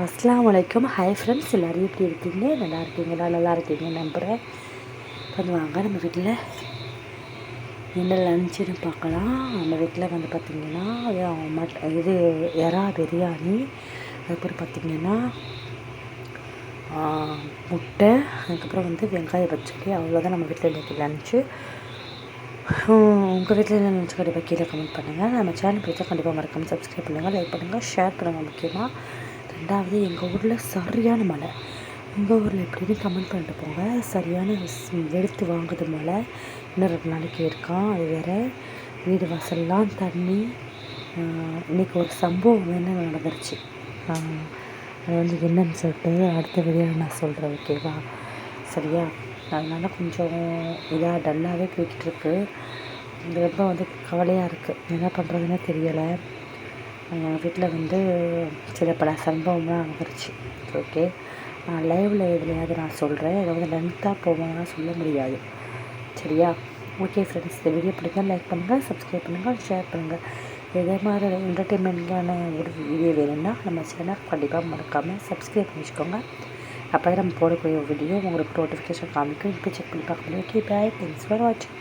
அஸ்ஸலாமு அலைக்கும். Hi friends, எல்லோரும் எப்படி இருக்கீங்க? நல்லா இருக்கீங்களா? நல்லா இருக்கீங்க நம்புகிறேன். வாங்க நம்ம வீட்டில் என்ன லஞ்சுன்னு பார்க்கலாம். நம்ம வீட்டில் வந்து பார்த்திங்கன்னா இது எறா பிரியாணி, அதுக்கப்புறம் பார்த்திங்கன்னா முட்டை, அதுக்கப்புறம் வந்து வெங்காய பச்சடி. அவ்வளோதான் நம்ம வீட்டில் இன்றைக்கி லஞ்சு. உங்கள் வீட்டில் என்ன லஞ்சு கண்டிப்பாக கீழே கமெண்ட் பண்ணுங்கள். நம்ம சேனல் பிடிச்சா கண்டிப்பாக மறக்காமல் சப்ஸ்கிரைப் பண்ணுங்கள், லைக் பண்ணுங்கள், ஷேர் பண்ணுங்கள். முக்கியமாக ரெண்டாவது, எங்கள் ஊரில் சரியான மழை. உங்கள் ஊரில் எப்படின்னு கமெண்ட் பண்ணிட்டு போங்க. சரியான வெளுத்து வாங்குது மழை. இன்னும் 2 நாளைக்கு இருக்கான். அது வேறு வீடு வாசல்லாம் தண்ணி. இன்றைக்கி ஒரு சம்பவம் என்ன நடந்துருச்சு, அது வந்து என்னன்னு சொல்லிட்டு அடுத்த வீடியோவில் நான் சொல்கிறேன், ஓகேவா? சரியா? அதனால் கொஞ்சம் இதாக டல்லாகவே போய்கிட்டுருக்கு. ரொம்ப வந்து கவலையாக இருக்குது. என்ன பண்ணுறதுன்னே தெரியலை. வீட்டில் வந்து சில பல சம்பவம்லாம் நடந்துருச்சு. ஓகே, நான் லைவில் எதுலையாவது நான் சொல்கிறேன். இதை வந்து லென்த்தாக போகணும்னா சொல்ல முடியாது. சரியா? ஓகே ஃப்ரெண்ட்ஸ், இந்த வீடியோ பிடிச்சா லைக் பண்ணுங்கள், சப்ஸ்கிரைப் பண்ணுங்கள், ஷேர் பண்ணுங்கள். இதே மாதிரி என்டர்டெயின்மெண்ட்டான ஒரு வீடியோ வேணும்னா நம்ம சேனல் கண்டிப்பாக மறக்காமல் சப்ஸ்கிரைப் பண்ணி வச்சுக்கோங்க. அப்போ தான் நம்ம போடக்கூடிய வீடியோ உங்களுக்கு நோட்டிஃபிகேஷன் காமிக்கும். இப்போ செக் பண்ணி பார்க்க முடியும். Okay, bye. தேங்க்ஸ் ஃபார் வாட்சிங்.